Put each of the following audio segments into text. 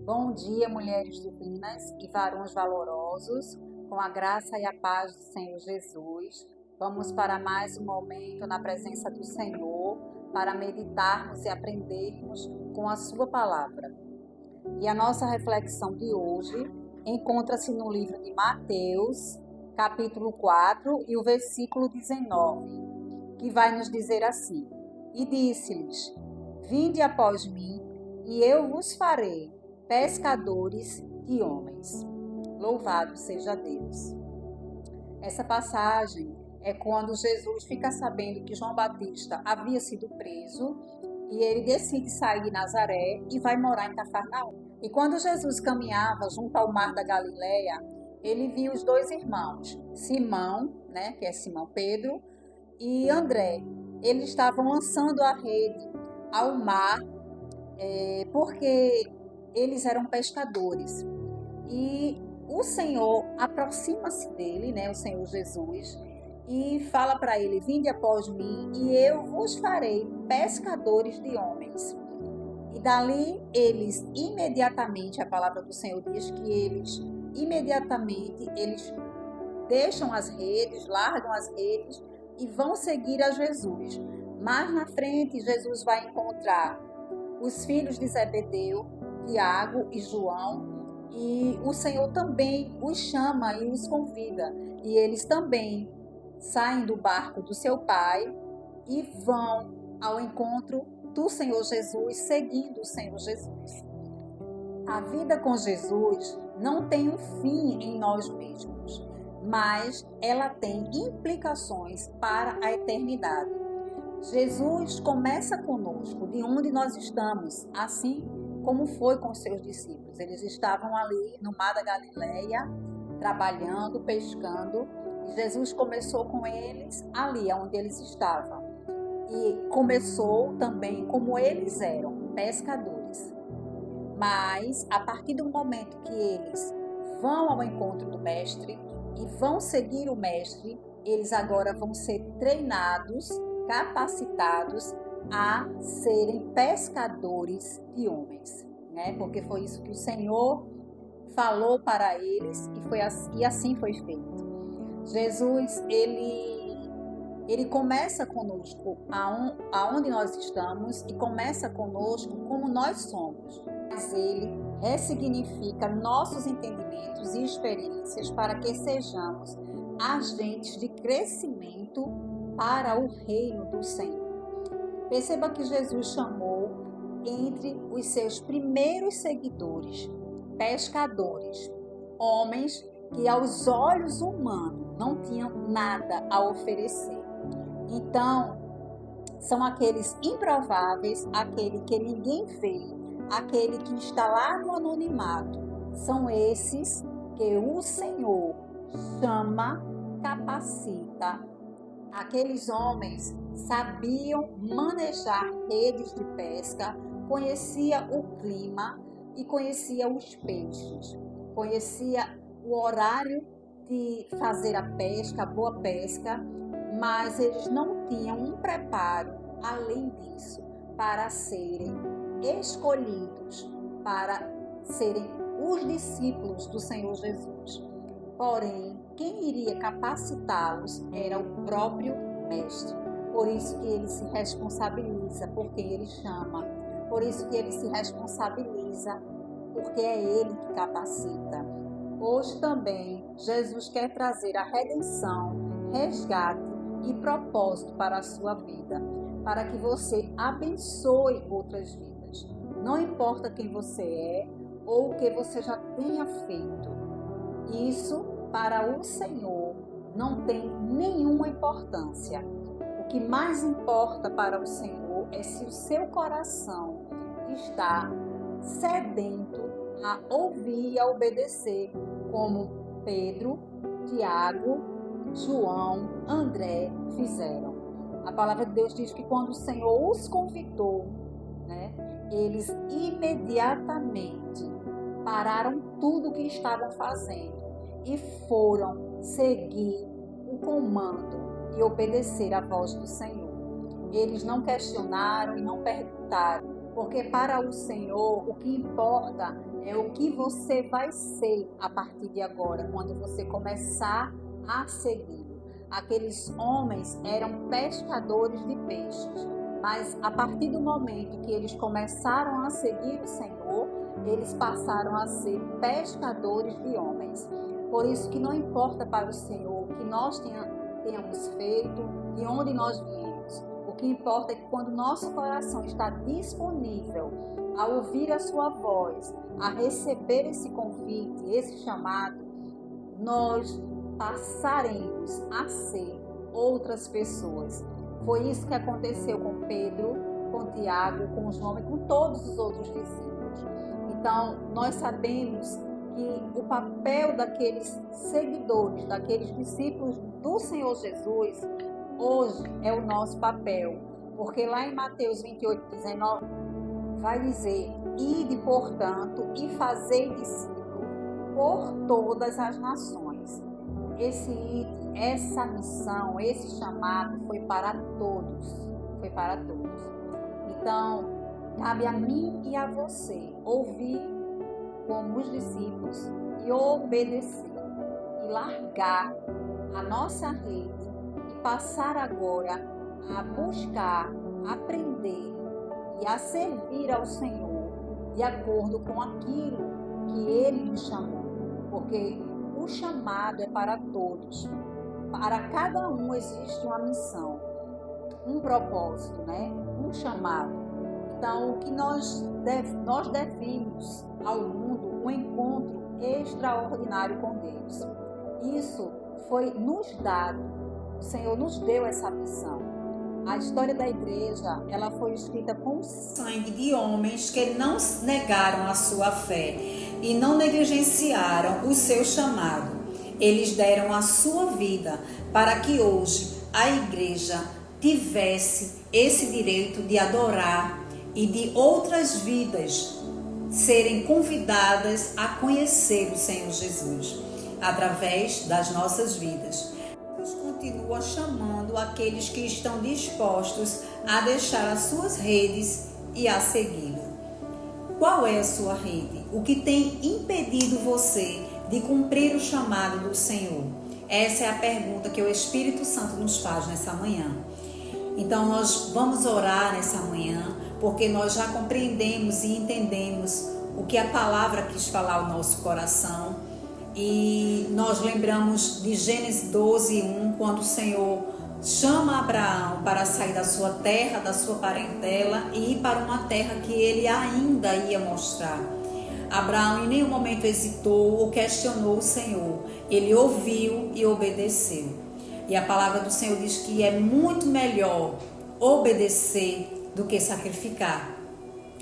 Bom dia, mulheres divinas e varões valorosos, com a graça e a paz do Senhor Jesus. Vamos para mais um momento na presença do Senhor, para meditarmos e aprendermos com a sua palavra. E a nossa reflexão de hoje encontra-se no livro de Mateus, capítulo 4 e o versículo 19, que vai nos dizer assim: E disse-lhes: Vinde após mim, e eu vos farei pescadores de homens. Louvado seja Deus. Essa passagem é quando Jesus fica sabendo que João Batista havia sido preso e ele decide sair de Nazaré e vai morar em Cafarnaum. E quando Jesus caminhava junto ao mar da Galileia, ele viu os dois irmãos, Simão, que é Simão Pedro, e André. Eles estavam lançando a rede ao mar porque eles eram pescadores. E o Senhor aproxima-se dele, o Senhor Jesus, e fala para ele: Vinde após mim e eu vos farei pescadores de homens. E dali eles imediatamente, a palavra do Senhor diz que eles deixam as redes, largam as redes e vão seguir a Jesus. Mais na frente, Jesus vai encontrar os filhos de Zebedeu, Tiago e João, e o Senhor também os chama e os convida. E eles também saem do barco do seu pai e vão ao encontro do Senhor Jesus, seguindo o Senhor Jesus. A vida com Jesus não tem um fim em nós mesmos, mas ela tem implicações para a eternidade. Jesus começa conosco de onde nós estamos, assim como foi com seus discípulos. Eles estavam ali no mar da Galileia, trabalhando, pescando, e Jesus começou com eles ali onde eles estavam. E começou também como eles eram, pescadores. Mas a partir do momento que eles vão ao encontro do Mestre e vão seguir o Mestre, eles agora vão ser treinados, capacitados a serem pescadores de homens, Porque foi isso que o Senhor falou para eles e assim foi feito. Jesus, ele começa conosco aonde nós estamos e começa conosco como nós somos, mas ele ressignifica nossos entendimentos e experiências para que sejamos agentes de crescimento para o reino do Senhor. Perceba que Jesus chamou entre os seus primeiros seguidores pescadores, homens que aos olhos humanos não tinham nada a oferecer. Então, são aqueles improváveis, aquele que ninguém vê, aquele que está lá no anonimato. São esses que o Senhor chama, capacita. Aqueles homens sabiam manejar redes de pesca, conhecia o clima e conhecia os peixes, conhecia o horário de fazer a pesca, a boa pesca, mas eles não tinham um preparo além disso para serem escolhidos, para serem os discípulos do Senhor Jesus. Porém, quem iria capacitá-los era o próprio Mestre. Por isso que ele se responsabiliza por quem ele chama. Por isso que ele se responsabiliza porque é ele que capacita. Hoje também, Jesus quer trazer a redenção, resgate e propósito para a sua vida, para que você abençoe outras vidas. Não importa quem você é ou o que você já tenha feito. Isso, para o Senhor, não tem nenhuma importância. O que mais importa para o Senhor é se o seu coração está sedento a ouvir e a obedecer, como Pedro, Tiago, João, André fizeram. A palavra de Deus diz que quando o Senhor os convidou, eles imediatamente pararam tudo o que estavam fazendo e foram seguir o comando e obedecer à voz do Senhor. Eles não questionaram e não perguntaram Porque para o Senhor, o que importa é o que você vai ser a partir de agora, quando você começar a segui-lo. Aqueles homens eram pescadores de peixes, mas a partir do momento que eles começaram a seguir o Senhor, eles passaram a ser pescadores de homens. Por isso que não importa para o Senhor o que nós tenhamos feito, de onde nós viemos. O que importa é que quando nosso coração está disponível a ouvir a sua voz, a receber esse convite, esse chamado, nós passaremos a ser outras pessoas. Foi isso que aconteceu com Pedro, com Tiago, com João e com todos os outros discípulos. Então, nós sabemos que o papel daqueles seguidores, daqueles discípulos do Senhor Jesus, hoje é o nosso papel. Porque lá em Mateus 28:19, vai dizer: ide, portanto, e fazei discípulos por todas as nações. Esse ide, essa missão, esse chamado foi para todos. Foi para todos. Então, cabe a mim e a você ouvir como os discípulos e obedecer e largar a nossa rede e passar agora a buscar, aprender e a servir ao Senhor de acordo com aquilo que Ele nos chamou. Porque o chamado é para todos. Para cada um existe uma missão, um propósito, né? Um chamado. Então, o que nós devemos ao mundo, um encontro extraordinário com Deus. Isso foi nos dado. O Senhor nos deu essa missão. A história da igreja, ela foi escrita com sangue de homens que não negaram a sua fé e não negligenciaram o seu chamado. Eles deram a sua vida para que hoje a igreja tivesse esse direito de adorar e de outras vidas serem convidadas a conhecer o Senhor Jesus através das nossas vidas. Deus continua chamando aqueles que estão dispostos a deixar as suas redes e a segui-lo. Qual é a sua rede? O que tem impedido você de cumprir o chamado do Senhor? Essa é a pergunta que o Espírito Santo nos faz nessa manhã. Então nós vamos orar nessa manhã, porque nós já compreendemos e entendemos o que a palavra quis falar ao nosso coração. E nós lembramos de Gênesis 12:1, quando o Senhor chama Abraão para sair da sua terra, da sua parentela e ir para uma terra que ele ainda ia mostrar. Abraão em nenhum momento hesitou ou questionou o Senhor. Ele ouviu e obedeceu. E a palavra do Senhor diz que é muito melhor obedecer do que sacrificar,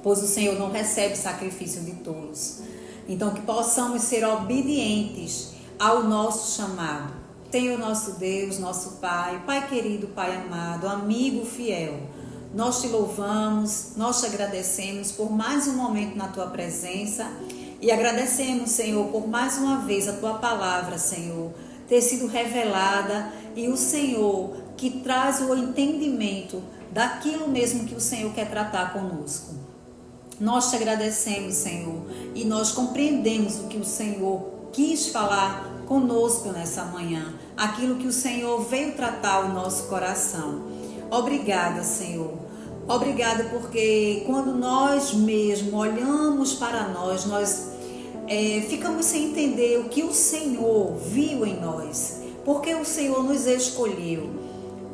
pois o Senhor não recebe sacrifício de tolos. Então, que possamos ser obedientes ao nosso chamado. Senhor nosso Deus, nosso Pai, Pai querido, Pai amado, amigo fiel, nós te louvamos, nós te agradecemos por mais um momento na tua presença e agradecemos, Senhor, por mais uma vez a tua palavra, Senhor, ter sido revelada e o Senhor que traz o entendimento daquilo mesmo que o Senhor quer tratar conosco. Nós te agradecemos, Senhor, e nós compreendemos o que o Senhor quis falar conosco nessa manhã, aquilo que o Senhor veio tratar o nosso coração. Obrigada, Senhor. Obrigada porque quando nós mesmos olhamos para nós ficamos sem entender o que o Senhor viu em nós, porque o Senhor nos escolheu,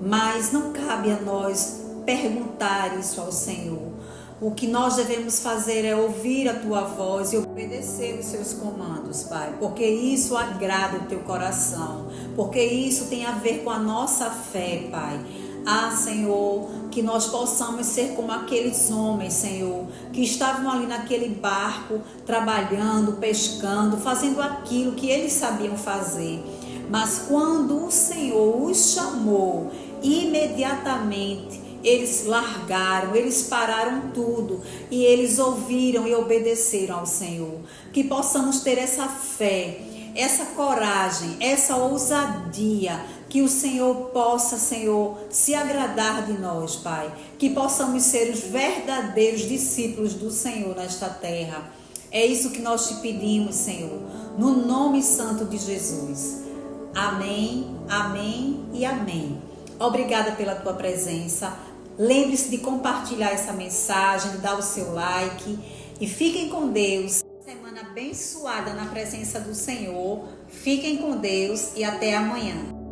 mas não cabe a nós perguntar isso ao Senhor. O que nós devemos fazer é ouvir a tua voz e obedecer os seus comandos, Pai, porque isso agrada o teu coração, porque isso tem a ver com a nossa fé, Pai. Ah, Senhor, que nós possamos ser como aqueles homens, Senhor, que estavam ali naquele barco, trabalhando, pescando, fazendo aquilo que eles sabiam fazer. Mas quando o Senhor os chamou, imediatamente eles largaram, eles pararam tudo e eles ouviram e obedeceram ao Senhor. Que possamos ter essa fé, essa coragem, essa ousadia que o Senhor possa, Senhor, se agradar de nós, Pai. Que possamos ser os verdadeiros discípulos do Senhor nesta terra. É isso que nós te pedimos, Senhor, no nome santo de Jesus. Amém, amém e amém. Obrigada pela tua presença. Lembre-se de compartilhar essa mensagem, de dar o seu like e fiquem com Deus. Semana abençoada na presença do Senhor. Fiquem com Deus e até amanhã.